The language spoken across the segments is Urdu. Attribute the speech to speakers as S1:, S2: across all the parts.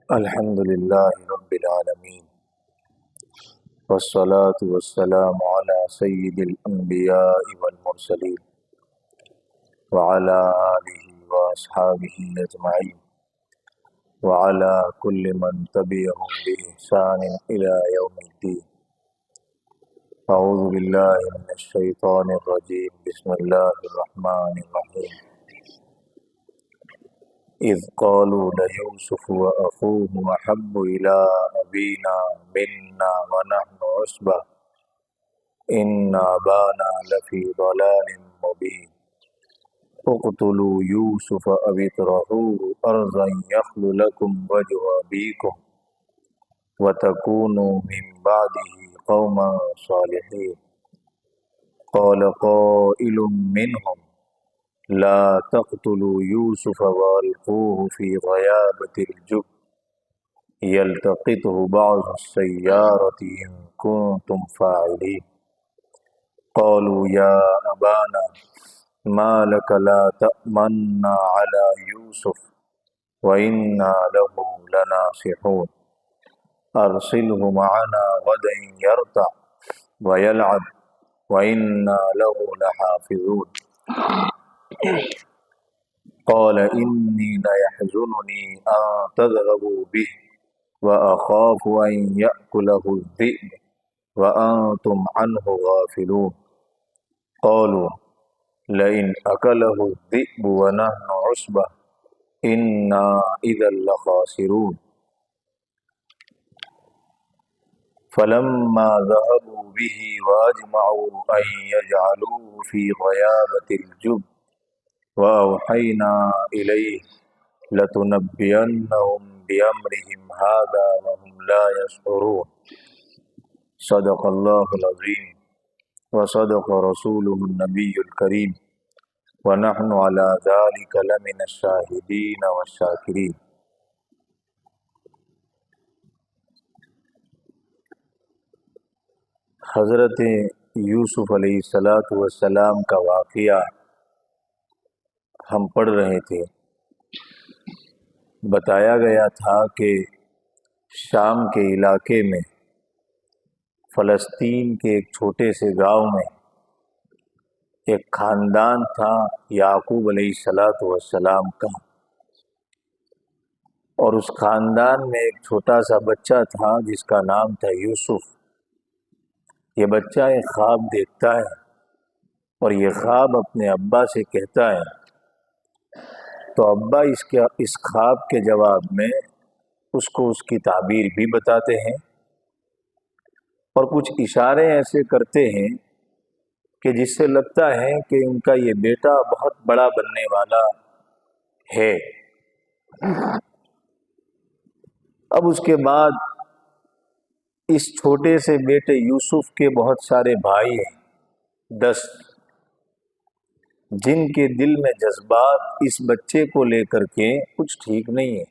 S1: الحمد لله رب العالمين، والصلاة والسلام على سيد الأنبياء والمرسلين وعلى آله وأصحابه أجمعين وعلى كل من تبعهم بإحسان إلى يوم الدين. أعوذ بالله من الشيطان الرجيم. بسم الله الرحمن الرحيم. إذ قالوا ليوسف وأخوه أحب إلى أبينا منا ونحن عصبة إن أبانا لفي ضلال مبين اقتلوا يوسف أو اطرحوه أرضا يخل لكم وجه أبيكم وتكونوا من بعده قوما صالحين. قال قائل منهم لا تقتلوا يوسف والقوه في غيابة الجب يلتقطه بعض السيارة إن كنتم فاعلين. قالوا يا أبانا ما لك لا تأمنا على يوسف وإنا له لناصحون أرسله معنا غدا يرتع ويلعب وإنا له لحافظون. قال إني ليحزنني أن تذهبوا به وأخاف أن يأكله الذئب وأنتم عنه غافلون. قالوا لئن أكله الذئب ونحن عصبة إنا إذا لخاسرون. فلما ذهبوا به وأجمعوا أن يجعلوه في غيابة الجب وأوحينا إليه لتنبئنهم بأمرهم هذا وهم لا يشعرون. صدق الله العظيم وصدق رسوله النبي الكريم ونحن على ذلك لمن الشاهدين والشاكرين. حضرت یوسف علیہ السلام کا واقعہ ہم پڑھ رہے تھے. بتایا گیا تھا کہ شام کے علاقے میں فلسطین کے ایک چھوٹے سے گاؤں میں ایک خاندان تھا یعقوب علیہ السلام کا، اور اس خاندان میں ایک چھوٹا سا بچہ تھا جس کا نام تھا یوسف. یہ بچہ ایک خواب دیکھتا ہے اور یہ خواب اپنے ابا سے کہتا ہے، تو ابا اس خواب کے جواب میں اس کو اس کی تعبیر بھی بتاتے ہیں اور کچھ اشارے ایسے کرتے ہیں کہ جس سے لگتا ہے کہ ان کا یہ بیٹا بہت بڑا بننے والا ہے. اب اس کے بعد اس چھوٹے سے بیٹے یوسف کے بہت سارے بھائی ہیں، 10، جن کے دل میں جذبات اس بچے کو لے کر کے کچھ ٹھیک نہیں ہے،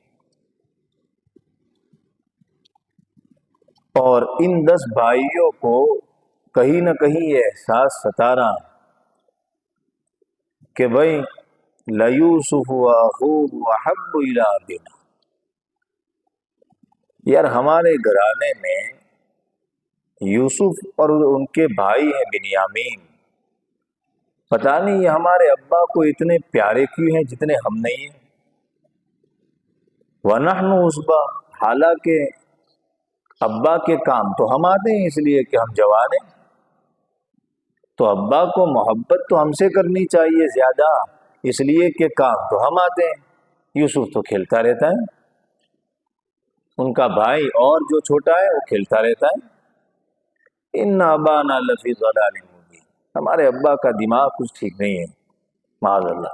S1: اور ان 10 بھائیوں کو کہیں نہ کہیں یہ احساس ستا رہا ہے کہ بھائی لَيُوسُفُ وَأَخُوهُ أَحَبُّ إِلَىٰ أَبِينَا، یار ہمارے گھرانے میں یوسف اور ان کے بھائی ہیں بنیامین، پتہ نہیں یہ ہمارے ابا کو اتنے پیارے کیوں ہیں جتنے ہم نہیں ہیں. وَنَحْنُ عُصْبَةٌ، حالانکہ ابا کے کام تو ہم آتے ہیں اس لیے کہ ہم جوان ہیں، تو ابا کو محبت تو ہم سے کرنی چاہیے زیادہ، اس لیے کہ کام تو ہم آتے ہیں. یوسف تو کھیلتا رہتا ہے، ان کا بھائی اور جو چھوٹا ہے وہ کھیلتا رہتا ہے. ان ابانا لفی ضلال مبین، ہمارے ابا کا دماغ کچھ ٹھیک نہیں ہے، معاذ اللہ.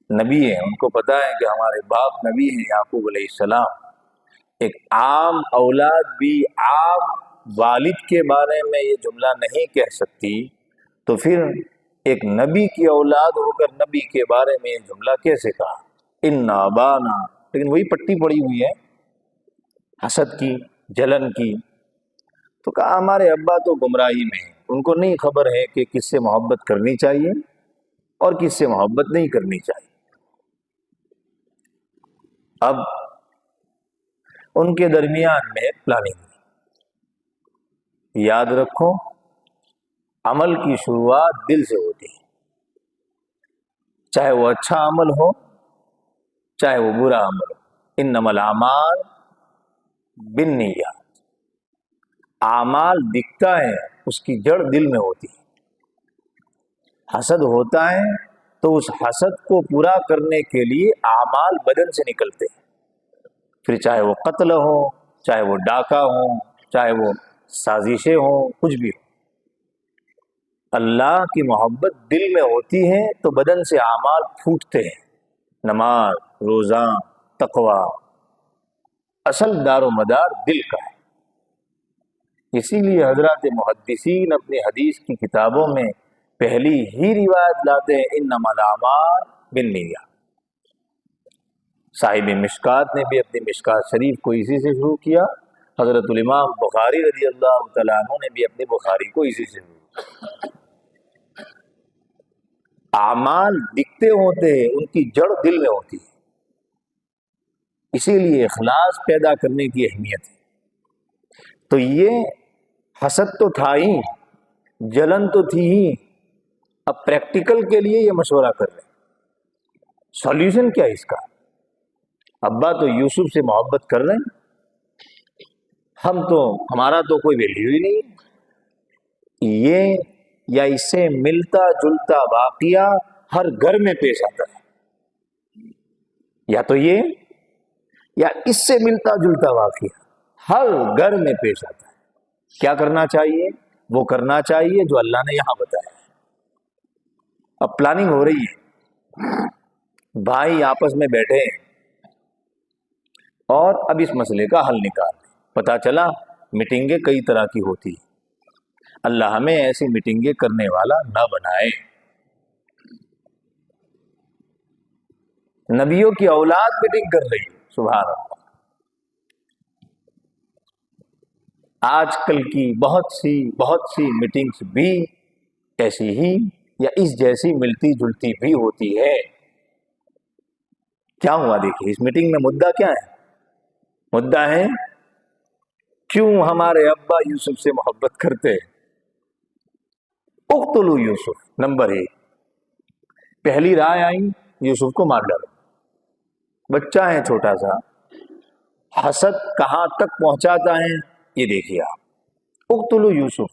S1: نبی ہیں، ان کو پتہ ہے کہ ہمارے باپ نبی ہیں یعقوب علیہ السلام. ایک عام اولاد بھی عام والد کے بارے میں یہ جملہ نہیں کہہ سکتی، تو پھر ایک نبی کی اولاد ہو کر نبی کے بارے میں یہ جملہ کیسے کہا؟ ان ابانا، لیکن وہی پٹی پڑی ہوئی ہے حسد کی، جلن کی. تو کہا ہمارے ابا تو گمراہی میں ہیں، ان کو نہیں خبر ہے کہ کس سے محبت کرنی چاہیے اور کس سے محبت نہیں کرنی چاہیے. اب ان کے درمیان میں ایک پلاننگ ہے۔ یاد رکھو، عمل کی شروعات دل سے ہوتی ہے، چاہے وہ اچھا عمل ہو چاہے وہ برا عمل ہو۔ انما الاعمال بالنیات، اعمال دکھتا ہے، اس کی جڑ دل میں ہوتی ہے۔ حسد ہوتا ہے تو اس حسد کو پورا کرنے کے لیے اعمال بدن سے نکلتے ہیں، پھر چاہے وہ قتل ہو، چاہے وہ ڈاکہ ہو، چاہے وہ سازشیں ہوں، کچھ بھی ہو۔ اللہ کی محبت دل میں ہوتی ہے تو بدن سے اعمال پھوٹتے ہیں، نماز، روزہ، تقوی۔ اصل دار و مدار دل کا ہے۔ اسی لیے حضرات محدثین اپنی حدیث کی کتابوں میں پہلی ہی روایت لاتے ہیں، انما الاعمال بالنیات۔ صاحب مشکات نے بھی اپنی مشکات شریف کو اسی سے شروع کیا، حضرت الامام بخاری رضی اللہ تعالیٰ عنہ نے بھی اپنی بخاری کو اسی سے شروع کیا۔ اعمال دکھتے ہوتے ہیں، ان کی جڑ دل میں ہوتی ہے، اسی لیے اخلاص پیدا کرنے کی اہمیت ہے۔ تو یہ حسد تو تھا ہی، جلن تو تھی ہی، اب پریکٹیکل کے لیے یہ مشورہ کر رہے ہیں۔ سولیوشن کیا ہے اس کا؟ ابا تو یوسف سے محبت کر رہے ہیں، ہمارا تو کوئی ویلیو ہی نہیں۔ یہ یا اس سے ملتا جلتا واقعہ ہر گھر میں پیش آتا ہے، یا تو یہ یا اس سے ملتا جلتا واقعہ ہر گھر میں پیش آتا ہے۔ کیا کرنا چاہیے؟ وہ کرنا چاہیے جو اللہ نے یہاں بتایا۔ اب پلاننگ ہو رہی ہے، بھائی آپس میں بیٹھے ہیں اور اب اس مسئلے کا حل نکال۔ پتا چلا میٹنگیں کئی طرح کی ہوتی ہیں، اللہ ہمیں ایسی میٹنگیں کرنے والا نہ بنائے۔ نبیوں کی اولاد میٹنگ کر رہی ہے، سبحان اللہ۔ آج کل کی بہت سی میٹنگز بھی ایسی ہی یا اس جیسی ملتی جلتی بھی ہوتی ہے۔ کیا ہوا دیکھیے، اس میٹنگ میں مدعا کیا ہے؟ مدعا ہے کیوں ہمارے ابا یوسف سے محبت کرتے ہیں۔ اقتلوا یوسف، نمبر 1، پہلی رائے آئی یوسف کو مار ڈالو۔ بچہ ہے چھوٹا سا، حسد کہاں تک پہنچاتا ہے یہ دیکھیے آپ۔ اقتلوا یوسف،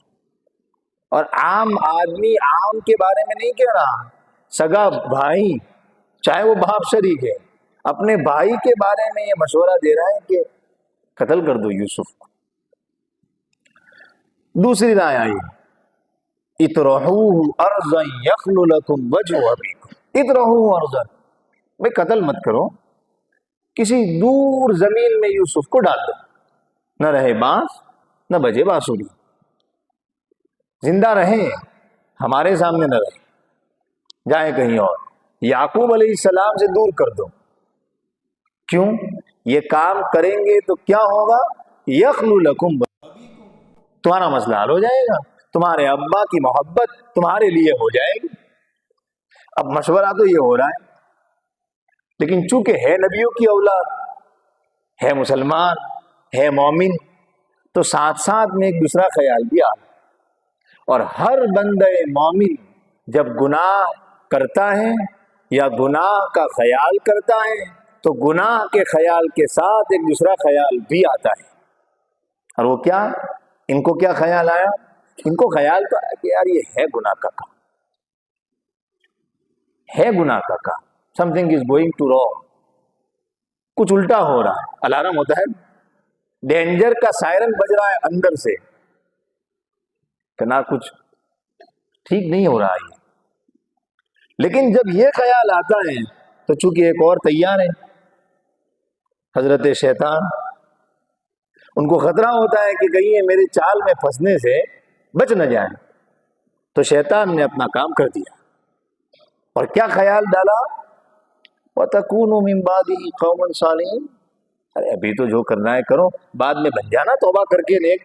S1: اور عام آدمی عام کے بارے میں نہیں کہہ رہا، سگا بھائی چاہے وہ باپ شریک ہے، اپنے بھائی کے بارے میں یہ مشورہ دے رہا ہے کہ قتل کر دو یوسف کو۔ دوسری رائے آئی اطرحوہ ارضا یخل لکم وجہ ابیکم۔ اطرحوہ ارضا، بھئی قتل مت کرو، کسی دور زمین میں یوسف کو ڈال دو، نہ رہے بانس نہ بجے بانسری، زندہ رہیں ہمارے سامنے نہ رہے، جائیں کہیں اور۔ یعقوب علیہ السلام سے دور کر دو۔ کیوں؟ یہ کام کریں گے تو کیا ہوگا؟ یخل لکم، تمہارا مسئلہ حل ہو جائے گا، تمہارے ابا کی محبت تمہارے لیے ہو جائے گی۔ اب مشورہ تو یہ ہو رہا ہے، لیکن چونکہ ہے نبیوں کی اولاد، ہے مسلمان، ہے مومن، تو ساتھ ساتھ میں ایک دوسرا خیال بھی آ، اور ہر بندہ مومن جب گناہ کرتا ہے یا گناہ کا خیال کرتا ہے تو گناہ کے خیال کے ساتھ ایک دوسرا خیال بھی آتا ہے۔ اور وہ کیا؟ ان کو کیا خیال آیا؟ ان کو خیال تو آیا کہ یار یہ ہے گناہ کا کام، ہے گناہ کا کام، something is going to wrong, کچھ الٹا ہو رہا ہے۔ الارم ہوتا ہے، ڈینجر کا سائرن بج رہا ہے اندر سے کہ نہ کچھ ٹھیک نہیں ہو رہا ہے۔ لیکن جب یہ خیال آتا ہے تو چونکہ ایک اور تیار ہے، حضرت شیطان، ان کو خطرہ ہوتا ہے کہ کہیں یہ میرے چال میں پھنسنے سے بچ نہ جائیں، تو شیطان نے اپنا کام کر دیا، اور کیا خیال ڈالا؟ وَتَكُونُوا مِن بَعْدِهِ قَوْمًا صَالِحِينَ، ارے ابھی تو جو کرنا ہے کرو، بعد میں بن جانا توبہ کر کے نیک۔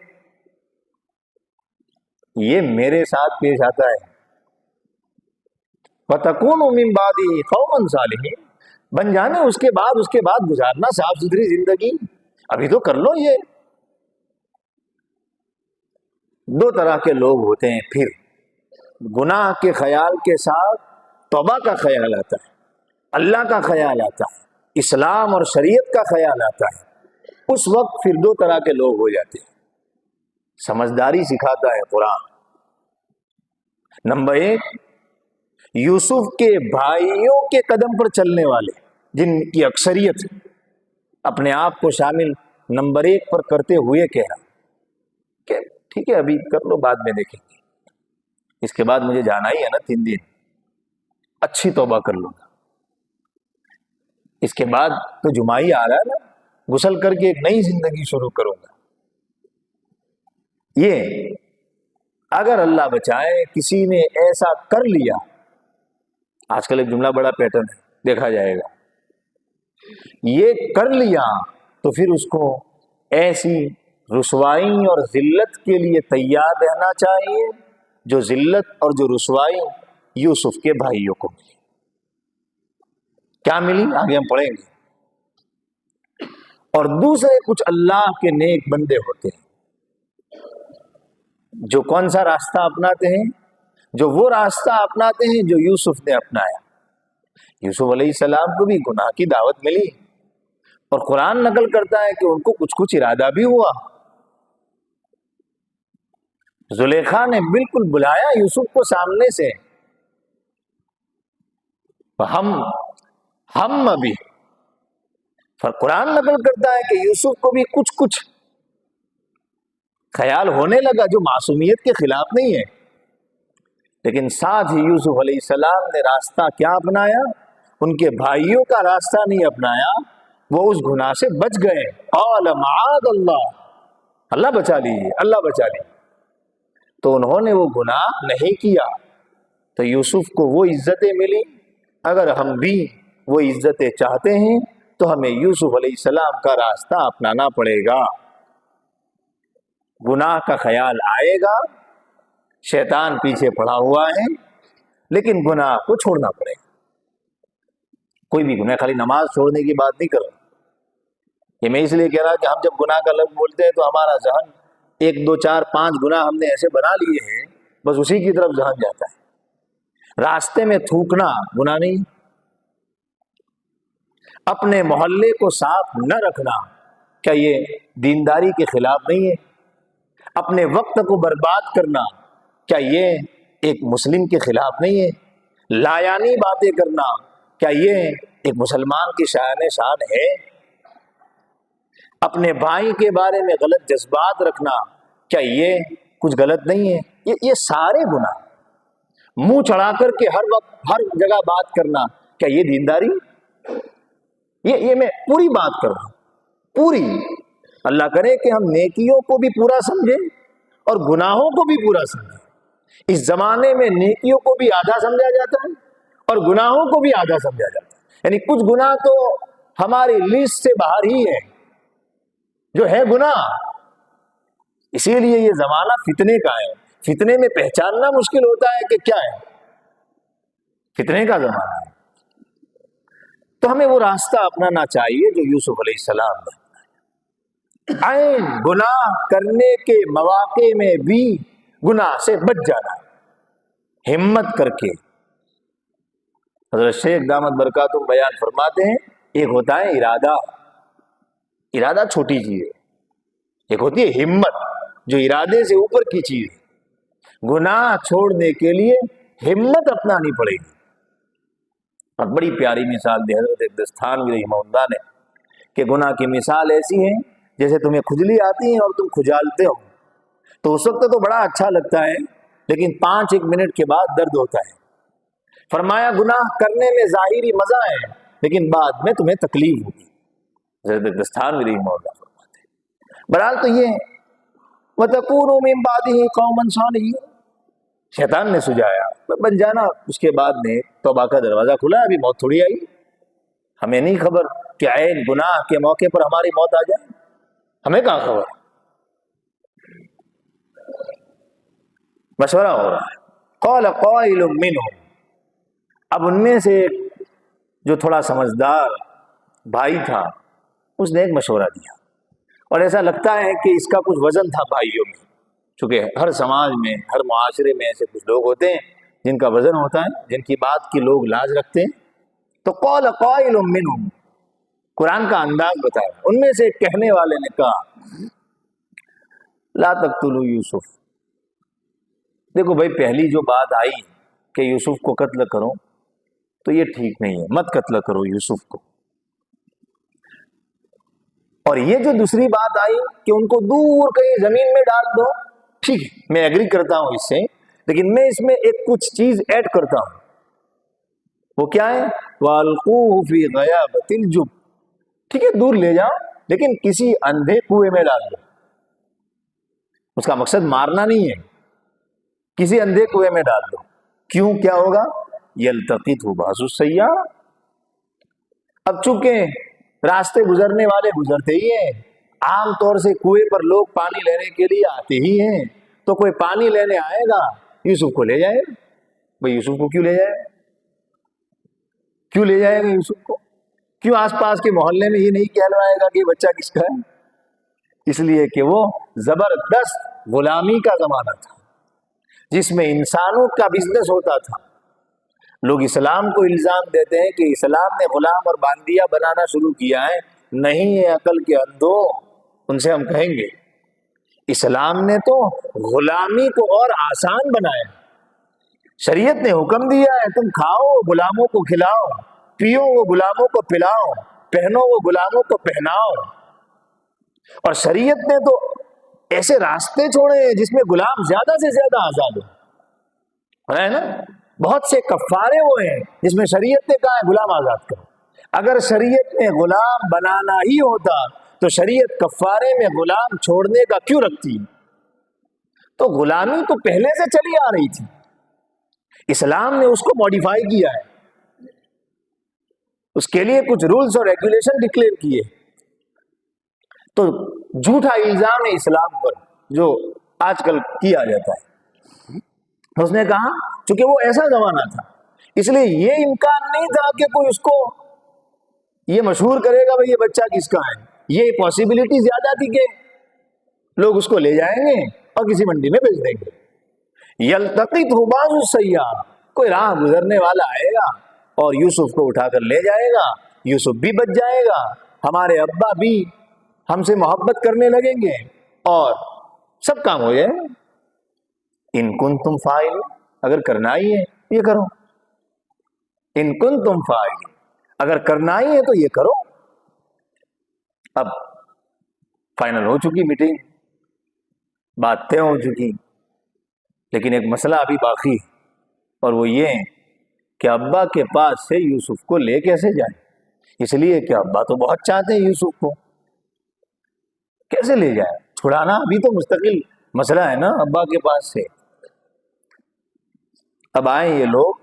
S1: یہ میرے ساتھ پیش آتا ہے، وَتَكُونُوا مِن بَعْدِهِ قَوْمًا صَالِحِينَ، بن جانے، اس کے بعد گزارنا صاف ستھری زندگی. ابھی تو کر لو. یہ دو طرح کے لوگ ہوتے ہیں. پھر گناہ کے خیال کے ساتھ توبہ کا خیال آتا ہے، اللہ کا خیال آتا ہے، اسلام اور شریعت کا خیال آتا ہے. اس وقت پھر دو طرح کے لوگ ہو جاتے ہیں. سمجھداری سکھاتا ہے قرآن. نمبر 1، یوسف کے بھائیوں کے قدم پر چلنے والے، جن کی اکثریت اپنے آپ کو شامل نمبر 1 پر کرتے ہوئے کہہ رہا کہ ٹھیک ہے ابھی کر لو، بعد میں دیکھیں گے، اس کے بعد مجھے جانا ہی ہے نا 3 دن، اچھی توبہ کر لوں گا، اس کے بعد تو جمعہ ہی آ رہا ہے نا، غسل کر کے ایک نئی زندگی شروع کروں گا. یہ اگر اللہ بچائے کسی نے ایسا کر لیا، آج کل ایک جملہ بڑا پیٹرن ہے، دیکھا جائے گا، یہ کر لیا تو پھر اس کو ایسی رسوائی اور ذلت کے لیے تیار رہنا چاہیے جو ذلت اور جو رسوائی یوسف کے بھائیوں کو ملی. کیا ملی آگے ہم پڑھیں گے. اور دوسرے کچھ اللہ کے نیک بندے ہوتے ہیں جو کون سا راستہ اپناتے ہیں؟ جو وہ راستہ اپناتے ہیں جو یوسف نے اپنایا. یوسف علیہ السلام کو بھی گناہ کی دعوت ملی، اور قرآن نقل کرتا ہے کہ ان کو کچھ ارادہ بھی ہوا. زلیخا نے بالکل بلایا یوسف کو سامنے سے، ہم ابھی قرآن نقل کرتا ہے کہ یوسف کو بھی کچھ خیال ہونے لگا جو معصومیت کے خلاف نہیں ہے. لیکن ساتھ ہی یوسف علیہ السلام نے راستہ کیا اپنایا؟ ان کے بھائیوں کا راستہ نہیں اپنایا، وہ اس گناہ سے بچ گئے. قال معاذ اللہ، اللہ بچا لیجیے، اللہ بچا لیجیے. تو انہوں نے وہ گناہ نہیں کیا، تو یوسف کو وہ عزتیں ملی. اگر ہم بھی وہ عزتیں چاہتے ہیں تو ہمیں یوسف علیہ السلام کا راستہ اپنانا پڑے گا. گناہ کا خیال آئے گا، شیطان پیچھے پڑا ہوا ہے، لیکن گناہ کو چھوڑنا پڑے گا. کوئی بھی گناہ، خالی نماز چھوڑنے کی بات نہیں کر رہا. یہ میں اس لیے کہہ رہا کہ ہم جب گناہ کا لفظ بولتے ہیں تو ہمارا ذہن 1 2 4 5 گناہ ہم نے ایسے بنا لیے ہیں، بس اسی کی طرف ذہن جاتا ہے. راستے میں تھوکنا گناہ نہیں، اپنے محلے کو صاف نہ رکھنا کیا یہ دینداری کے خلاف نہیں ہے؟ اپنے وقت کو برباد کرنا کیا یہ ایک مسلم کے خلاف نہیں ہے؟ لایانی باتیں کرنا کیا یہ ایک مسلمان کی شان ہے؟ اپنے بھائی کے بارے میں غلط جذبات رکھنا کیا یہ کچھ غلط نہیں ہے؟ یہ سارے گناہ. منہ چڑھا کر کے ہر وقت ہر جگہ بات کرنا کیا یہ دینداری؟ یہ میں پوری بات کر رہا ہوں، پوری. اللہ کرے کہ ہم نیکیوں کو بھی پورا سمجھیں اور گناہوں کو بھی پورا سمجھیں. اس زمانے میں نیکیوں کو بھی آدھا سمجھا جاتا ہے اور گناہوں کو بھی آدھا سمجھا جاتا ہے. یعنی کچھ گناہ تو ہماری لسٹ سے باہر ہی ہے جو ہے گناہ. اسی لیے یہ زمانہ فتنے کا ہے. فتنے میں پہچاننا مشکل ہوتا ہے کہ کیا ہے، فتنے کا زمانہ ہے. تو ہمیں وہ راستہ اپنانا چاہیے جو یوسف علیہ السلام نے. عین گناہ کرنے کے مواقع میں بھی گناہ سے بچ جانا، ہمت کر کے. حضرت شیخ دامت برکاتہم بیان فرماتے ہیں ایک ہوتا ہے ارادہ چھوٹی چیز ہے، ایک ہوتی ہے ہمت جو ارادے سے اوپر کی چیز ہے. گناہ چھوڑنے کے لیے ہمت اپنانی پڑے گی. اور بڑی پیاری مثال دی حضرت دستانوی رحمہ اللہ نے کہ گناہ کی مثال ایسی ہے جیسے تمہیں کھجلی آتی ہے اور تم کھجالتے ہو تو اس وقت تو بڑا اچھا لگتا ہے، لیکن 5-1 منٹ کے بعد درد ہوتا ہے. فرمایا گناہ کرنے میں ظاہری مزہ ہے لیکن بعد میں تمہیں تکلیف ہوگی. حضرت دستانوی رحمہ اللہ فرماتے ہیں. بہرحال تو یہ وَتَكُونُوا مِن بَعْدِهِ قَوْمًا صَالِحِينَ شیطان نے سجایا بن جانا. اس کے بعد میں توبہ کا دروازہ کھلا، ابھی موت تھوڑی آئی. ہمیں نہیں خبر کہ عین گناہ کے موقع پر ہماری موت آ جائے، ہمیں کہاں خبر. مشورہ ہو رہا ہے. قال قائل منهم، اب ان میں سے جو تھوڑا سمجھدار بھائی تھا، اس نے ایک مشورہ دیا، اور ایسا لگتا ہے کہ اس کا کچھ وزن تھا بھائیوں میں، چونکہ ہر سماج میں، ہر معاشرے میں ایسے کچھ لوگ ہوتے ہیں جن کا وزن ہوتا ہے، جن کی بات کی لوگ لاج رکھتے ہیں۔ تو قال قائل منہم، قرآن کا انداز بتایا، ان میں سے ایک کہنے والے نے کہا لا تقتلوا یوسف، دیکھو بھائی پہلی جو بات آئی کہ یوسف کو قتل کرو تو یہ ٹھیک نہیں ہے، مت قتل کرو یوسف کو۔ اور یہ جو دوسری بات آئی کہ ان کو دور کہیں زمین میں ڈال دو، ٹھیک ہے میں ایگری کرتا ہوں اس سے، لیکن میں اس میں ایک کچھ چیز ایڈ کرتا ہوں، وہ کیا ہے؟ وَأَلْقُوهُ فِي غَيَابَتِ الْجُبِّ، ٹھیک ہے دور لے جاؤ لیکن کسی اندھے کنویں میں ڈال دو۔ اس کا مقصد مارنا نہیں ہے، کسی اندھے کنویں میں ڈال دو۔ کیوں؟ کیا ہوگا؟ يَلْتَقِطْهُ بَعْضُ السَّيَّارَةِ، اب چونکہ راستے گزرنے والے گزرتے ہی ہیں، عام طور سے کنویں پر لوگ پانی لینے کے لیے آتے ہی ہیں، تو کوئی پانی لینے آئے گا یوسف کو لے جائے گا۔ بھئی یوسف کو کیوں لے جائے گا؟ کیوں لے جائے گا یوسف کو؟ کیوں آس پاس کے محلے میں یہ نہیں کہلوائے گا کہ یہ بچہ کس کا ہے؟ اس لیے کہ وہ زبردست غلامی کا زمانہ تھا، جس میں انسانوں کا بزنس ہوتا تھا۔ لوگ اسلام کو الزام دیتے ہیں کہ اسلام نے غلام اور باندیا بنانا شروع کیا ہے، نہیں ہے عقل کے اندھو، ان سے ہم کہیں گے اسلام نے تو غلامی کو اور آسان بنایا۔ شریعت نے حکم دیا ہے تم کھاؤ غلاموں کو کھلاؤ، پیو وہ غلاموں کو پلاؤ، پہنو وہ غلاموں کو پہناؤ۔ اور شریعت نے تو ایسے راستے چھوڑے ہیں جس میں غلام زیادہ سے زیادہ آزاد ہو، ہے نا؟ بہت سے کفارے وہ ہیں جس میں شریعت نے کہا ہے غلام آزاد کرو۔ اگر شریعت نے غلام بنانا ہی ہوتا تو شریعت کفارے میں غلام چھوڑنے کا کیوں رکھتی؟ تو غلامی تو پہلے سے چلی آ رہی تھی، اسلام نے اس کو ماڈیفائی کیا ہے، اس کے لیے کچھ رولز اور ریگولیشن ڈکلیئر کیے۔ تو جھوٹا الزام ہے اسلام پر جو آج کل کیا جاتا ہے، اس نے کہا چونکہ وہ ایسا زمانہ تھا اس لیے یہ امکان نہیں تھا کہ کوئی اس کو یہ مشہور کرے گا بھئی یہ بچہ کس کا ہے، یہ پاسبلٹی زیادہ تھی کہ لوگ اس کو لے جائیں گے اور کسی منڈی میں بیچ دیں گے۔ یلتقطہ بعض السیارہ، کوئی راہ گزرنے والا آئے گا اور یوسف کو اٹھا کر لے جائے گا، یوسف بھی بچ جائے گا، ہمارے ابا بھی ہم سے محبت کرنے لگیں گے اور سب کام ہو جائے۔ ان کنتم فاعل، اگر کرنا ہی ہے یہ کرو، ان کنتم فاعل، اگر کرنا ہی ہے تو یہ کرو۔ اب فائنل ہو چکی میٹنگ، بات طے ہو چکی، لیکن ایک مسئلہ ابھی باقی ہے، اور وہ یہ ہے کہ ابا کے پاس سے یوسف کو لے کیسے جائیں، اس لیے کہ ابا تو بہت چاہتے ہیں یوسف کو، کیسے لے جائیں؟ چھڑانا ابھی تو مستقل مسئلہ ہے نا ابا کے پاس سے۔ اب آئے یہ لوگ،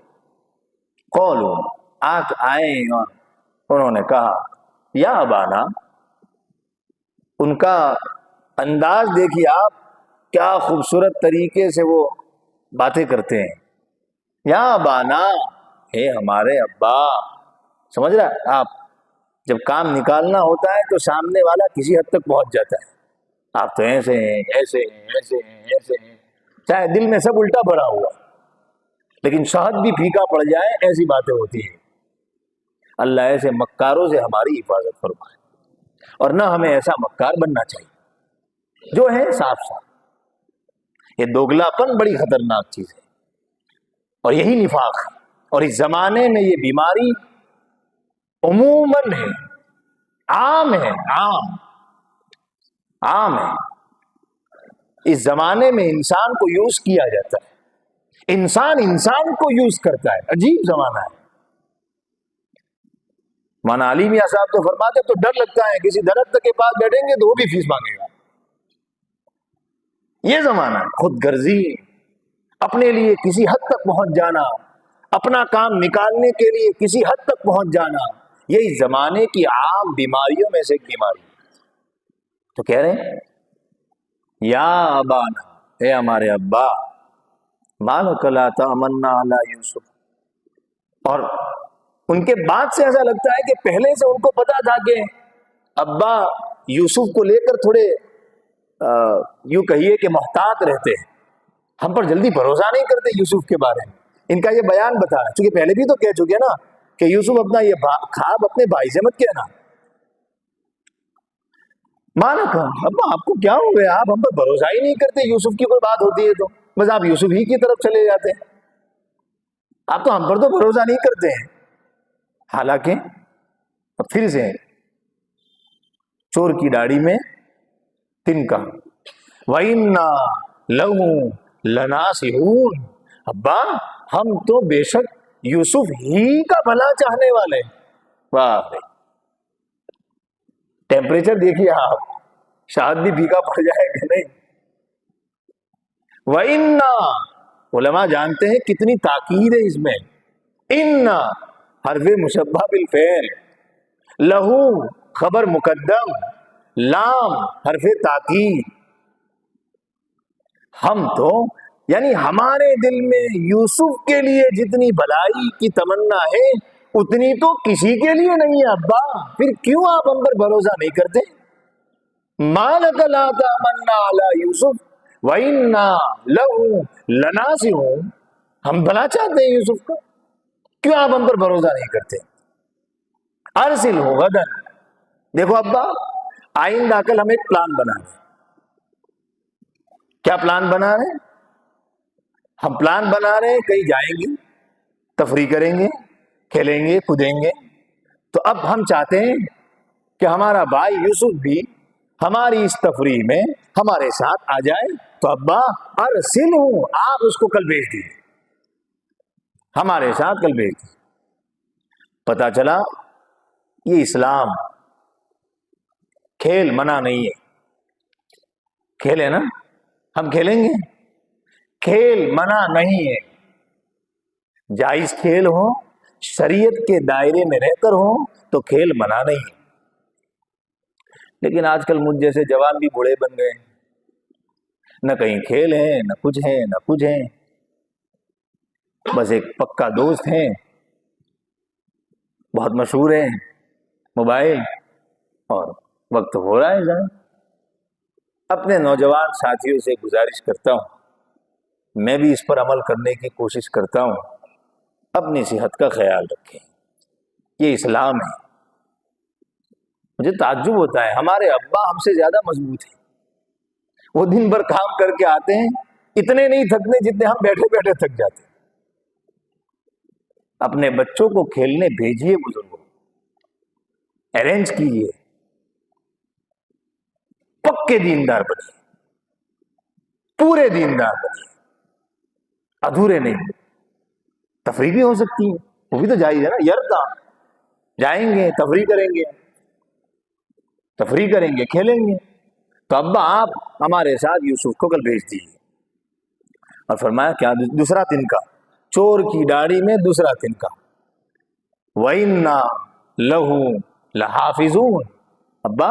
S1: قولوا، آئے اور انہوں نے کہا یا ابانا، ان کا انداز دیکھیے آپ، کیا خوبصورت طریقے سے وہ باتیں کرتے ہیں۔ یا ابانا، اے ہمارے ابا، سمجھ رہا ہے آپ؟ جب کام نکالنا ہوتا ہے تو سامنے والا کسی حد تک پہنچ جاتا ہے، آپ تو ایسے ہیں ایسے ہیں ایسے ہیں ایسے ہیں، چاہے دل میں سب الٹا بھرا ہوا، لیکن شہد بھی پھیکا پڑ جائے، ایسی باتیں ہوتی ہیں۔ اللہ ایسے مکاروں سے ہماری حفاظت فرمائے، اور نہ ہمیں ایسا مکار بننا چاہیے جو ہے صاف صاف۔ یہ دوگلا پن بڑی خطرناک چیز ہے، اور یہی نفاق ہے، اور اس زمانے میں یہ بیماری عموماً ہے، عام ہے، عام ہے۔ اس زمانے میں انسان کو یوز کیا جاتا ہے، انسان کو یوز کرتا ہے، عجیب زمانہ ہے۔ مولانا علی میاں صاحب تو فرماتے تو ڈر لگتا ہے کسی درخت کے پاس بیٹھیں گے تو وہ بھی فیس مانگے گا۔ یہ زمانہ ہے، خود غرضی، اپنے لیے کسی حد تک پہنچ جانا، اپنا کام نکالنے کے لیے کسی حد تک پہنچ جانا، یہی زمانے کی عام بیماریوں میں سے ایک بیماری۔ تو کہہ رہے ہیں یا ابانا، اے ہمارے ابا، ما لک لا تأمنا علی یوسف، اور ان کے بعد سے ایسا لگتا ہے کہ پہلے سے ان کو پتا تھا کہ ابا یوسف کو لے کر تھوڑے یوں کہیے کہ محتاط رہتے ہیں، ہم پر جلدی بھروسہ نہیں کرتے یوسف کے بارے میں. ان کا یہ بیان بتا رہا ہے، چونکہ پہلے بھی تو کہہ چکے نا کہ یوسف اپنا یہ خواب اپنے بھائی سے مت کہنا. مانا کہا ابا آپ کو کیا ہو گیا، آپ ہم پر بھروسہ ہی نہیں کرتے، یوسف کی کوئی بات ہوتی ہے تو بس آپ یوسف ہی کی طرف چلے جاتے ہیں، آپ تو ہم پر تو بھروسہ نہیں کرتے ہیں. حالانکہ اب پھر سے چور کی داڑھی میں تنکا، وَإِنَّا لَهُ لَنَاصِحُونَ، ابا ہم تو بے شک یوسف ہی کا بھلا چاہنے والے. واہ، ٹیمپریچر دیکھیے آپ، شاید بھی پھیکا پڑ جائے گا نہیں. وَإِنَّا، علماء جانتے ہیں کتنی تاکید ہے اس میں. اِنَّا حرف مشبہ بالفعل، لہو خبر مقدم، لام حرف تاکید. ہم تو یعنی ہمارے دل میں یوسف کے لیے جتنی بھلائی کی تمنا ہے اتنی تو کسی کے لیے نہیں ہے ابا، پھر کیوں آپ ہم پر بھروسہ نہیں کرتے؟ مَا لَكَ لَا تَأْمَنَّا عَلَىٰ يُوسُفَ وَإِنَّا لَهُ لَنَاصِحُونَ، ہم بھلا چاہتے ہیں یوسف کا، کیوں آپ ہم پر بھروسہ نہیں کرتے؟ ارسلہ غدا، دیکھو ابا آئندہ کل ہم ایک پلان بنا رہے ہیں. کیا پلان بنا رہے ہیں؟ ہم پلان بنا رہے ہیں کہیں جائیں گے، تفریح کریں گے، کھیلیں گے، کودیں گے. تو اب ہم چاہتے ہیں کہ ہمارا بھائی یوسف بھی ہماری اس تفریح میں ہمارے ساتھ آ جائے. تو ابا ارسلہ، آپ اس کو کل بھیج دیجیے، ہمارے ساتھ کل بھیج دیجیے. پتا چلا یہ اسلام کھیل منع نہیں ہے. کھیل ہے نا، ہم کھیلیں گے، کھیل منع نہیں ہے. جائز کھیل ہو، شریعت کے دائرے میں رہ کر ہو تو کھیل منع نہیں ہے. لیکن آج کل مجھ جیسے جوان بھی بوڑھے بن گئے، نہ کہیں کھیل ہے، نہ کچھ ہے، نہ کچھ ہے. بس ایک پکا دوست ہیں، بہت مشہور ہے، موبائل، اور وقت ہو رہا ہے ضائع. اپنے نوجوان ساتھیوں سے گزارش کرتا ہوں، میں بھی اس پر عمل کرنے کی کوشش کرتا ہوں، اپنی صحت کا خیال رکھیں، یہ اسلام ہے. مجھے تعجب ہوتا ہے، ہمارے ابا ہم سے زیادہ مضبوط ہیں، وہ دن بھر کام کر کے آتے ہیں، اتنے نہیں تھکتے جتنے ہم بیٹھے بیٹھے تھک جاتے ہیں. اپنے بچوں کو کھیلنے بھیجیے، بزرگوں ارینج کیجیے، پکے دیندار بنیے، پورے دیندار بنیے، ادھورے نہیں. تفریح بھی ہو سکتی ہے، وہ بھی تو جائز ہے نا. یردا جائیں گے، تفریح کریں گے، کھیلیں گے. تو ابا آپ ہمارے ساتھ یوسف کو کل بھیج دیجیے. اور فرمایا کیا دوسرا تنکا، چور کی داڑھی میں دوسرا تنکا. وَإِنَّا لَهُ لَحَافِظُونَ، ابا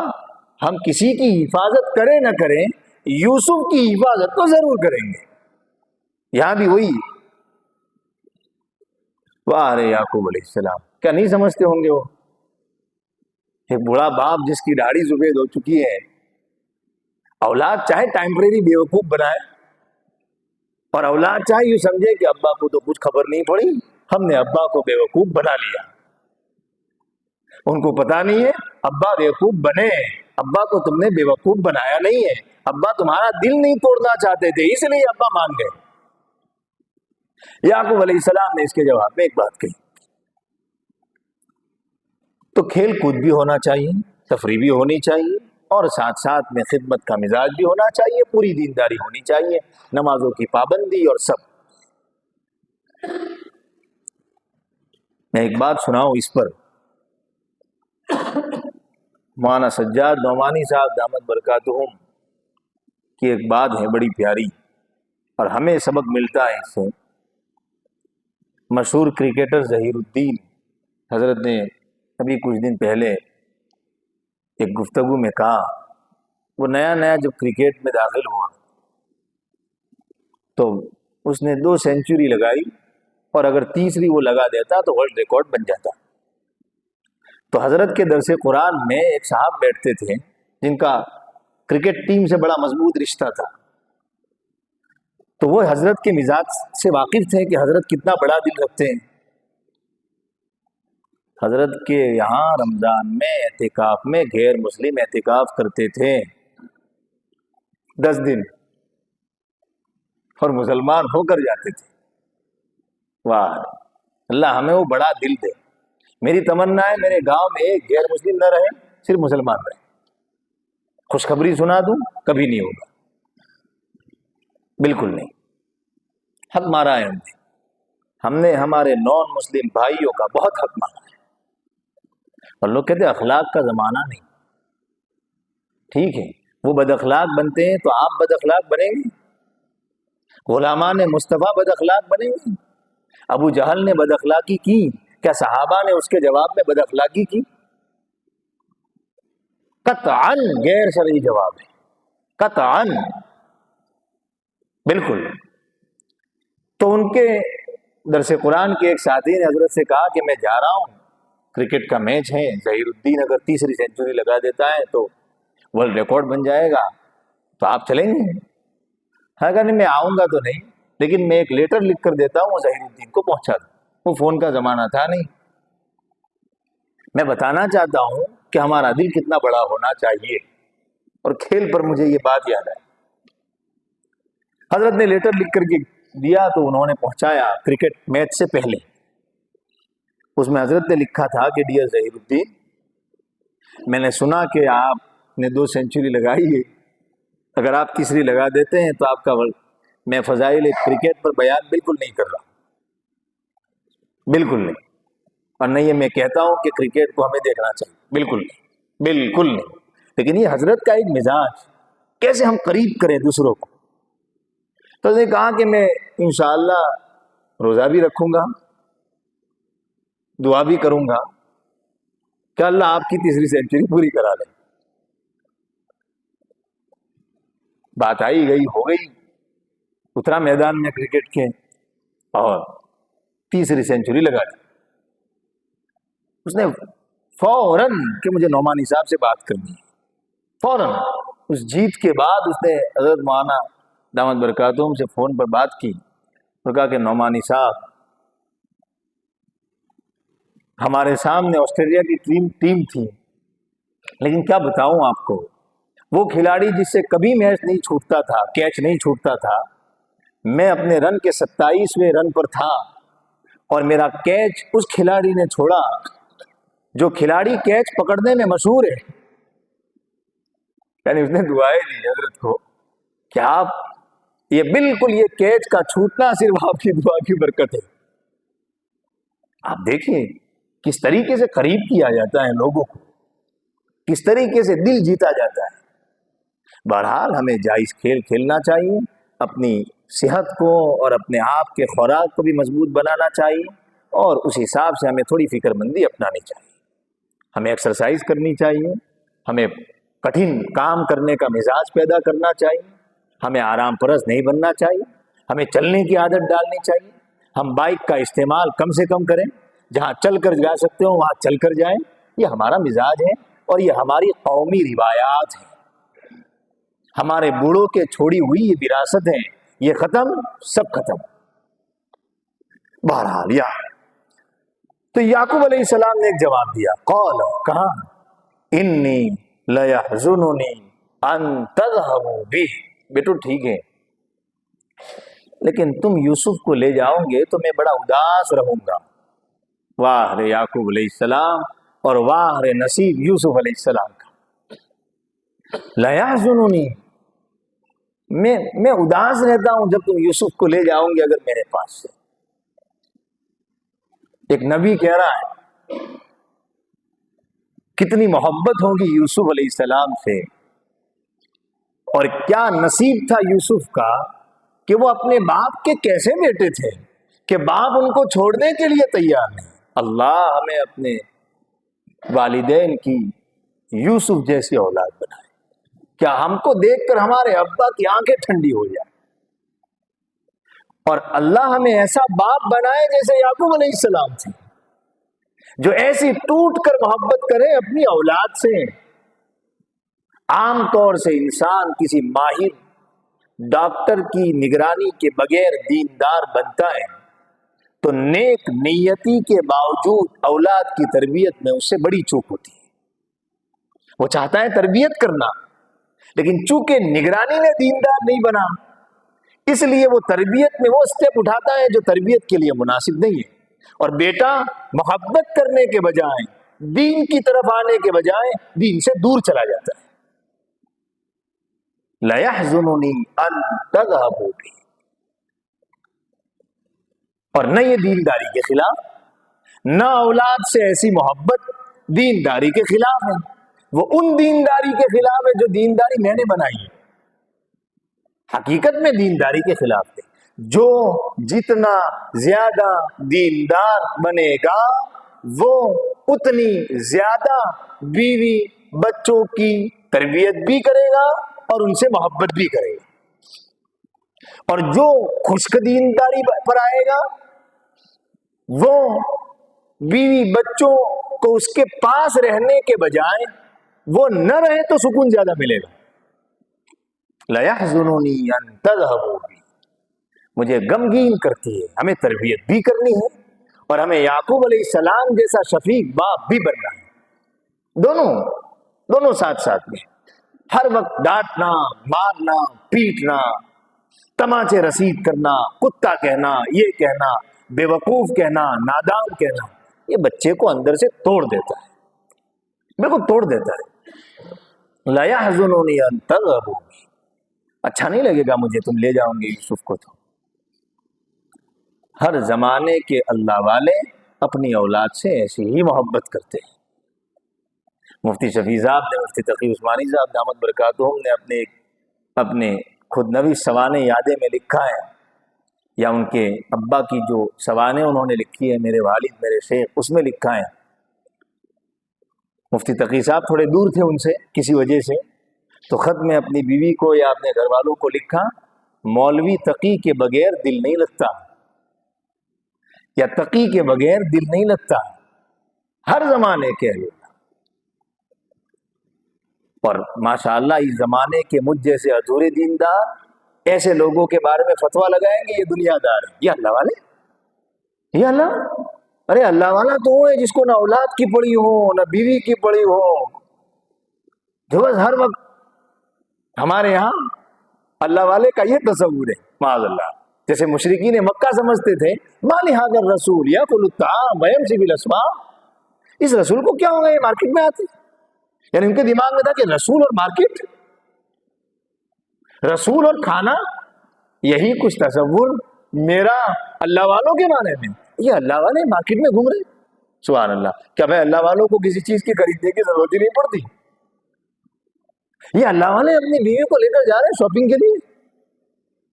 S1: ہم کسی کی حفاظت کریں نہ کریں، یوسف کی حفاظت تو ضرور کریں گے. یہاں بھی وہی، واہ یعقوب علیہ السلام، کیا نہیں سمجھتے ہوں گے وہ؟ ایک بوڑھا باپ جس کی داڑھی زبید ہو چکی ہے، اولاد چاہے ٹائمپریری بیوقوف بنائے، اور اولاد چاہے یوں سمجھے کہ ابا کو تو کچھ خبر نہیں پڑی، ہم نے ابا کو بیوقوف بنا لیا. ان کو پتا نہیں ہے ابا بیوقوف بنے، ابا کو تم نے بیوقوف بنایا نہیں ہے، ابا تمہارا دل نہیں توڑنا چاہتے تھے، اس لیے ابا مان گئے. یعقوب علیہ السلام نے اس کے جواب میں ایک بات کہی، تو کھیل کود بھی ہونا چاہیے، تفریح بھی ہونی چاہیے، اور ساتھ ساتھ میں خدمت کا مزاج بھی ہونا چاہیے، پوری دینداری ہونی چاہیے، نمازوں کی پابندی اور سب. میں ایک بات سناؤں اس پر، مولانا سجاد نعمانی صاحب دامت برکاتہم کی ایک بات ہے بڑی پیاری، اور ہمیں سبق ملتا ہے اس سے. مشہور کرکٹر ظہیر الدین حضرت نے ابھی کچھ دن پہلے ایک گفتگو میں کہا، وہ نیا نیا جب کرکٹ میں داخل ہوا تو اس نے 2 سینچری لگائی، اور اگر تیسری وہ لگا دیتا تو ورلڈ ریکارڈ بن جاتا. تو حضرت کے درس قرآن میں ایک صاحب بیٹھتے تھے جن کا کرکٹ ٹیم سے بڑا مضبوط رشتہ تھا. تو وہ حضرت کے مزاج سے واقف تھے کہ حضرت کتنا بڑا دل رکھتے ہیں. حضرت کے یہاں رمضان میں اعتکاف میں غیر مسلم اعتکاف کرتے تھے 10 دن اور مسلمان ہو کر جاتے تھے. واہ اللہ ہمیں وہ بڑا دل دے. میری تمنا ہے میرے گاؤں میں ایک غیر مسلم نہ رہے, صرف مسلمان رہے. خوشخبری سنا دوں, کبھی نہیں ہوگا, بالکل نہیں. حق مارا ہے ہم نے ہمارے نان مسلم بھائیوں کا بہت حق مارا ہے. اور لوگ کہتے ہیں اخلاق کا زمانہ نہیں. ٹھیک ہے, وہ بد اخلاق بنتے ہیں تو آپ بد اخلاق بنیں گے. غلامان مصطفیٰ بد اخلاق بنیں گے. ابو جہل نے بد اخلاقی کی, کیا صحابہ نے اس کے جواب میں بد اخلاقی کی؟ قطعاً غیر شرعی جواب ہے, قطعاً, بالکل. تو ان کے درس قرآن کے ایک ساتھی نے حضرت سے کہا کہ میں جا رہا ہوں, کرکٹ کا میچ ہے, ظہیر الدین اگر تیسری سینچری لگا دیتا ہے تو ورلڈ ریکارڈ بن جائے گا, تو آپ چلیں گے؟ اگر نہیں, میں آؤں گا تو نہیں, لیکن میں ایک لیٹر لکھ کر دیتا ہوں, وہ ظہیر الدین کو پہنچا دوں. وہ فون کا زمانہ تھا نہیں. میں بتانا چاہتا ہوں کہ ہمارا دل کتنا بڑا ہونا چاہیے. اور کھیل پر مجھے یہ بات یاد ہے, حضرت نے لیٹر لکھ کر کے دیا تو انہوں نے پہنچایا کرکٹ میچ سے پہلے. اس میں حضرت نے لکھا تھا کہ ڈیئر ظہیر الدین, میں نے سنا کہ آپ نے 2 سینچری لگائی ہے, اگر آپ تیسری لگا دیتے ہیں تو آپ کا میں فضائل کرکٹ پر بیان بالکل نہیں کر رہا, بالکل نہیں. اور نہیں یہ میں کہتا ہوں کہ کرکٹ کو ہمیں دیکھنا چاہیے, بالکل نہیں, بالکل نہیں. لیکن یہ حضرت کا ایک مزاج, کیسے ہم قریب کریں دوسروں کو. تو اس نے کہا کہ میں انشاءاللہ روزہ بھی رکھوں گا, دعا بھی کروں گا کہ اللہ آپ کی تیسری سینچری پوری کرا لے. بات آئی گئی, ہو گئی, اترا میدان میں کرکٹ کے اور تیسری سینچری لگا دی. اس نے فوراً کہ مجھے نعمانی صاحب سے بات کرنی ہے. فوراً اس جیت کے بعد اس نے حضرت مولانا دامت برکاتہم سے فون پر بات کی اور کہا کہ نعمانی صاحب, ہمارے سامنے آسٹریلیا کی ٹیم تھی, لیکن کیا بتاؤں آپ کو, وہ کھلاڑی جس سے کبھی میچ نہیں چھوٹتا تھا, کیچ نہیں چھوٹتا تھا, میں اپنے رن کے 27ویں رن پر تھا اور میرا کیچ اس کھلاڑی نے چھوڑا جو کھلاڑی کیچ پکڑنے میں مشہور ہے. یعنی اس نے دعائیں دی حضرت کو کہ آپ یہ بالکل یہ کیچ کا چھوٹنا صرف آپ کی دعا کی برکت ہے. آپ دیکھیں کس طریقے سے قریب کیا جاتا ہے لوگوں کو, کس طریقے سے دل جیتا جاتا ہے. بہرحال ہمیں جائز کھیل کھیلنا چاہیے, اپنی صحت کو اور اپنے آپ کے خوراک کو بھی مضبوط بنانا چاہیے, اور اس حساب سے ہمیں تھوڑی فکر مندی اپنانی چاہیے. ہمیں ایکسرسائز کرنی چاہیے, ہمیں کٹھن کام کرنے کا مزاج پیدا کرنا چاہیے, ہمیں آرام پرست نہیں بننا چاہیے, ہمیں چلنے کی عادت ڈالنی چاہیے. ہم بائک کا استعمال کم سے کم کریں, جہاں چل کر جا سکتے ہوں وہاں چل کر جائیں. یہ ہمارا مزاج ہے اور یہ ہماری قومی روایات ہیں, ہمارے بوڑھوں کے چھوڑی ہوئی یہ وراثت ہے. یہ ختم, سب ختم. بہرحال تو یعقوب علیہ السلام نے ایک جواب دیا, قال, کہا, انی لیحزننی ان تذهبوا بہ. بیٹو ٹھیک ہے, لیکن تم یوسف کو لے جاؤ گے تو میں بڑا اداس رہوں گا. واہ رے یعقوب علیہ السلام اور واہ رے نصیب یوسف علیہ السلام کا. لیحزننی, میں اداس رہتا ہوں جب تم یوسف کو لے جاؤ گے اگر میرے پاس سے. ایک نبی کہہ رہا ہے, کتنی محبت ہوگی یوسف علیہ السلام سے, اور کیا نصیب تھا یوسف کا کہ وہ اپنے باپ کے کیسے بیٹے تھے کہ باپ ان کو چھوڑنے کے لیے تیار نہیں. اللہ ہمیں اپنے والدین کی یوسف جیسی اولاد بنائے. کیا ہم کو دیکھ کر ہمارے ابا کی آنکھیں ٹھنڈی ہو جائیں, اور اللہ ہمیں ایسا باپ بنائے جیسے یعقوب علیہ السلام تھے. جو ایسی ٹوٹ کر محبت کرے اپنی اولاد سے. عام طور سے انسان کسی ماہر ڈاکٹر کی نگرانی کے بغیر دیندار بنتا ہے تو نیک نیتی کے باوجود اولاد کی تربیت میں اس سے بڑی چوک ہوتی ہے. وہ چاہتا ہے تربیت کرنا، لیکن چونکہ نگرانی میں دیندار نہیں بنا، اس لیے وہ تربیت میں وہ اسٹیپ اٹھاتا ہے جو تربیت کے لیے مناسب نہیں ہے. اور بیٹا محبت کرنے کے بجائے، دین کی طرف آنے کے بجائے دین سے دور چلا جاتا ہے. لَيَحْزُنُنِي أَن تَذْهَبُوا بِهِ. اور نہ یہ دینداری کے خلاف، نہ اولاد سے ایسی محبت دینداری کے خلاف ہے. وہ ان دینداری کے خلاف ہے جو دینداری میں نے بنائی ہے. حقیقت میں دینداری کے خلاف ہے. جو جتنا زیادہ دیندار بنے گا وہ اتنی زیادہ بیوی بچوں کی تربیت بھی کرے گا اور ان سے محبت بھی کرے گا. اور جو خشک دینداری پر آئے گا وہ بیوی بچوں کو اس کے پاس رہنے کے بجائے وہ نہ رہے تو سکون زیادہ ملے گا. لَيَحْزُنُنِي أَن تَذْهَبُوا بِهِ. مجھے غمگین کرتی ہے. ہمیں تربیت بھی کرنی ہے اور ہمیں یعقوب علیہ السلام جیسا شفیق باپ بھی بننا ہے. دونوں ساتھ ساتھ میں. ہر وقت ڈانٹنا، مارنا، پیٹنا، تماچے رسید کرنا، کتا کہنا، یہ کہنا، بے وقوف کہنا، نادان کہنا، یہ بچے کو اندر سے توڑ دیتا ہے، بالکل توڑ دیتا ہے. لَيَحْزُنُنِي أَن تَذْهَبُوا. اچھا نہیں لگے گا مجھے تم لے جاؤ گے یوسف کو. تو ہر زمانے کے اللہ والے اپنی اولاد سے ایسی ہی محبت کرتے ہیں. مفتی شفیع صاحب نے، مفتی تقی عثمانی صاحب دامت برکاتہم نے اپنے خود نوی سوانح یادیں میں لکھا ہے، یا ان کے ابا کی جو سوانح انہوں نے لکھی ہے، میرے والد میرے شیخ، اس میں لکھا ہے. مفتی تقی صاحب تھوڑے دور تھے ان سے کسی وجہ سے، تو خط میں اپنی بیوی کو یا اپنے گھر والوں کو لکھا، مولوی تقی کے بغیر دل نہیں لگتا، یا تقی کے بغیر دل نہیں لگتا. ہر زمانے کے ہیں. اور ماشاءاللہ اس زمانے کے مجھ جیسے ادھورے دیندار ایسے لوگوں کے بارے میں فتویٰ لگائیں گے یہ دنیا دار ہے، یہ اللہ والے، یہ اللہ. ارے اللہ والا تو وہ ہے جس کو نہ اولاد کی پڑی ہو نہ بیوی کی پڑی ہو، جو بس ہر وقت. ہمارے یہاں اللہ والے کا یہ تصور ہے معاذ اللہ. جیسے مشرکین مکہ سمجھتے تھے مالی ھذا الرسول یاکل الطعام ویمشی بالاسواق، اس رسول کو کیا ہوگا یہ مارکیٹ میں آتے. یعنی ان کے دماغ میں تھا کہ رسول اور مارکیٹ، رسول اور کھانا، یہی کچھ تصور میرا اللہ والوں کے معنی میں. یہ اللہ والے مارکیٹ میں گھوم رہے. سبحان اللہ. کیا بھائی اللہ والوں کو کسی چیز کی خریدنے کی ضرورت ہی نہیں پڑتی؟ یہ اللہ والے اپنی بیوی کو لے کر جا رہے ہیں شاپنگ کے لیے.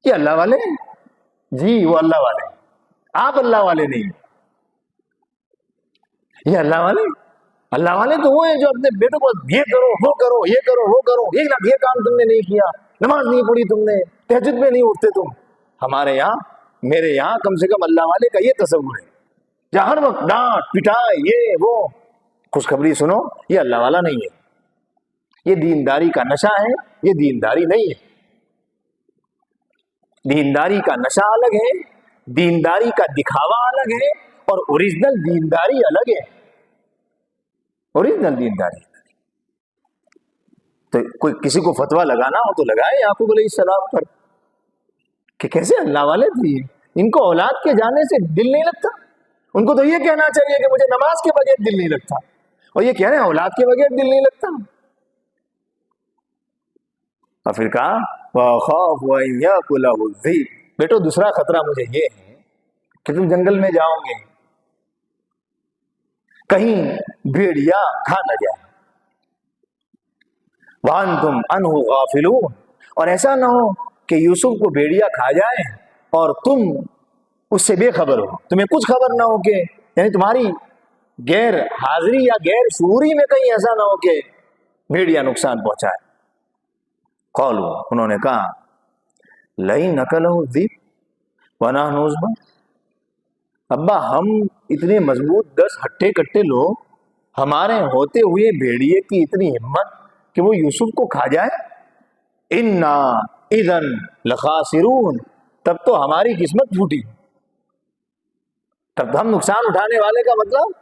S1: یہ اللہ والے ہیں جی، وہ اللہ والے ہیں، آپ اللہ والے نہیں. یہ اللہ والے تو وہ ہیں جو اپنے بیٹوں کو یہ کرو وہ کرو یہ کرو وہ کرو، یہ کام تم نے نہیں کیا، نماز نہیں پڑھی تم نے، تہجد میں نہیں اٹھتے تم. ہمارے یہاں، میرے یہاں کم سے کم اللہ والے کا یہ تصور ہے، جہاں ہر وقت ڈانٹ پٹائی یہ وہ. خوشخبری سنو، یہ اللہ والا نہیں ہے. یہ دینداری کا نشہ ہے، یہ دینداری نہیں ہے. دینداری کا نشہ الگ ہے، دینداری کا دکھاوا الگ ہے، اور اوریجنل دینداری الگ ہے. اوریجنل دینداری. تو کوئی کسی کو فتویٰ لگانا ہو تو لگائے یعقوب علیہ السلام پر کہ کیسے اللہ والے تھے، ان کو اولاد کے جانے سے دل نہیں لگتا. ان کو تو یہ کہنا چاہیے کہ مجھے نماز کے بغیر دل نہیں لگتا، اور یہ کہہ رہے ہیں اولاد کے بغیر دل نہیں لگتا. اور پھر کہا وَأَخَافُ أَن يَأْكُلَهُ الذِّئْبُ. بیٹو دوسرا خطرہ مجھے یہ ہے کہ تم جنگل میں جاؤ گے، کہیں بھیڑیا کھا نہ جائے. وَأَنْتُمْ عَنْهُ غَافِلُونَ. اور ایسا نہ ہو کہ یوسف کو بھیڑیا کھا جائے اور تم اس سے بے خبر ہو، تمہیں کچھ خبر نہ ہو، کہ یعنی تمہاری غیر حاضری یا غیر شعوری میں کہیں ایسا نہ ہو کہ بھیڑیا نقصان پہنچائے. قالوا، انہوں نے کہا لئن أكله الذئب ونحن عصبة. ابا ہم اتنے مضبوط 10 ہٹے کٹے لوگ، ہمارے ہوتے ہوئے بھیڑیے کی اتنی ہمت کہ وہ یوسف کو کھا جائے؟ انا اذن لخاسرون، تب تو ہماری قسمت پھوٹی، تب تو ہم نقصان اٹھانے والے کا مطلب،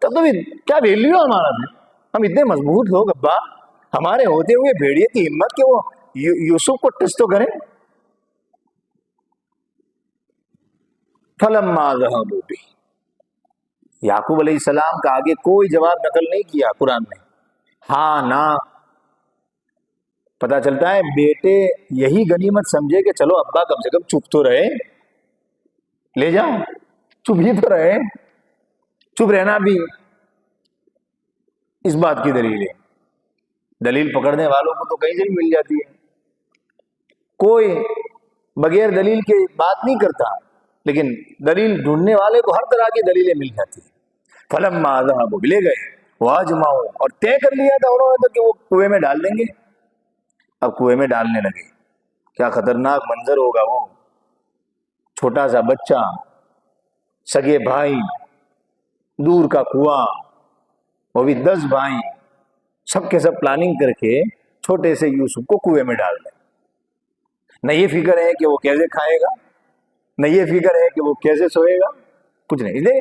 S1: تب تو کیا ویلیو ہمارا ہے؟ ہم اتنے مضبوط لوگ ابا، ہمارے ہوتے ہوئے بھیڑیے کی ہمت کہ وہ یوسف کو ٹچ تو کریں۔ فلما ذهبوا به، یعقوب علیہ السلام کا آگے کوئی جواب نقل نہیں کیا قرآن میں، ہاں نہ۔ پتا چلتا ہے بیٹے یہی غنیمت سمجھے کہ چلو ابا کم سے کم چپ تو رہے، لے جاؤ، چپ ہی تو رہے۔ چپ رہنا بھی اس بات کی دلیل ہے، دلیل پکڑنے والوں کو تو کہیں سے بھی مل جاتی ہے، کوئی بغیر دلیل کے بات نہیں کرتا، لیکن دلیل ڈھونڈنے والے کو ہر طرح کی دلیلیں مل جاتی ہیں۔ فلما ذهبوا، لے گئے، واجمعوا، اور طے کر لیا تھا انہوں نے تو کہ وہ کنویں میں ڈال دیں گے۔ اب کنویں میں ڈالنے لگے، کیا خطرناک منظر ہوگا وہ، چھوٹا سا بچہ، سگے بھائی، دور کا کنواں، وہ بھی 10 بھائی، سب کے سب پلاننگ کر کے چھوٹے سے یوسف کو کنویں میں ڈال دیں۔ نہ یہ فکر ہے کہ وہ کیسے کھائے گا، نہ یہ فکر ہے کہ وہ کیسے سوئے گا، کچھ نہیں۔ اس لیے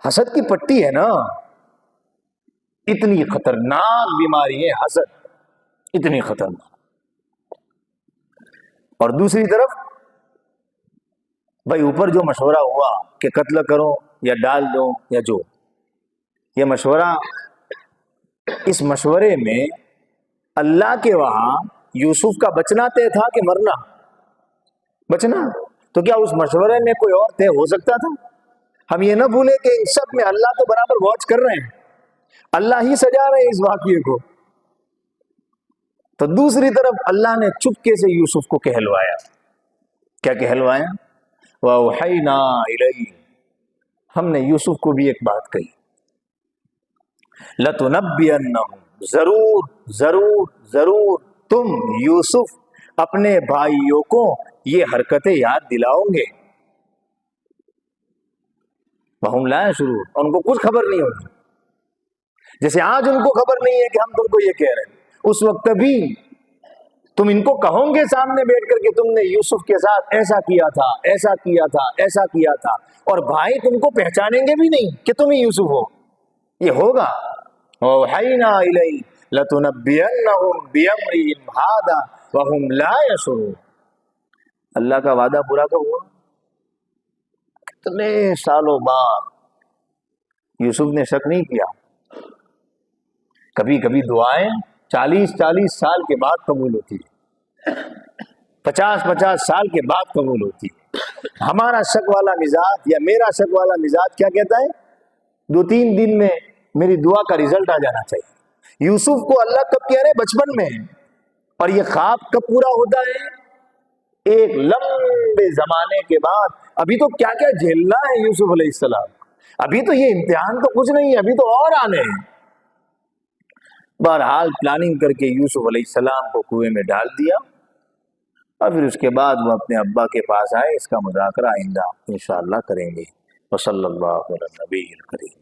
S1: حسد کی پٹی ہے نا، اتنی خطرناک بیماری ہے حسد، اتنی خطرناک۔ اور دوسری طرف بھائی اوپر جو مشورہ ہوا کہ قتل کرو یا ڈال دو یا جو، یہ مشورہ، اس مشورے میں اللہ کے وہاں یوسف کا بچنا طے تھا کہ مرنا؟ بچنا۔ تو کیا اس مشورے میں کوئی اور طے ہو سکتا تھا؟ ہم یہ نہ بھولے کہ اس سب میں اللہ تو برابر واچ کر رہے ہیں، اللہ ہی سجا رہے ہیں اس واقعے کو۔ تو دوسری طرف اللہ نے چپکے سے یوسف کو کہلوایا، کیا کہلوایا؟ وَأَوْحَيْنَا إِلَيْهِ، ہم نے یوسف کو بھی ایک بات کہی، لَتُنَبِّئَنَّهُمْ، ضرور ضرور ضرور تم یوسف اپنے بھائیوں کو یہ حرکتیں یاد دلاؤ گے، وَهُمْ لَا يَشْعُرُونَ، ان کو کچھ خبر نہیں ہوگی، جیسے آج ان کو خبر نہیں ہے کہ ہم تم کو یہ کہہ رہے ہیں، اس وقت بھی تم ان کو کہو گے سامنے بیٹھ کر کے تم نے یوسف کے ساتھ ایسا کیا تھا، ایسا کیا تھا، ایسا کیا تھا، اور بھائی تم کو پہچانیں گے بھی نہیں کہ تم ہی یوسف ہو، یہ ہوگا۔ وَأَوْحَيْنَا إِلَيْهِ لَتُنَبِّئَنَّهُمْ بِأَمْرِهِمْ هَذَا وَهُمْ لَا يَشْعُرُونَ۔ اللہ کا وعدہ پورا کب ہوا؟ کتنے سالوں بعد۔ یوسف نے شک نہیں کیا، کبھی کبھی دعائیں 40 سال کے بعد قبول ہوتی ہے، 50 سال کے بعد قبول ہوتی ہے۔ ہمارا شک والا مزاج یا میرا شک والا مزاج کیا کہتا ہے؟ 2-3 دن میں میری دعا کا رزلٹ آ جانا چاہیے۔ یوسف کو اللہ کب کہہ رہے؟ بچپن میں، اور یہ خواب کب پورا ہوتا ہے؟ ایک لمبے زمانے کے بعد۔ ابھی تو کیا کیا جھیلنا ہے یوسف علیہ السلام، ابھی تو یہ امتحان تو کچھ نہیں ہے، ابھی تو اور آنے ہیں۔ بہرحال پلاننگ کر کے یوسف علیہ السلام کو کنویں میں ڈال دیا، اور پھر اس کے بعد وہ اپنے ابا کے پاس آئے۔ اس کا مذاکرہ آئندہ انشاءاللہ کریں گے۔ وصلی اللہ علی النبی الکریم۔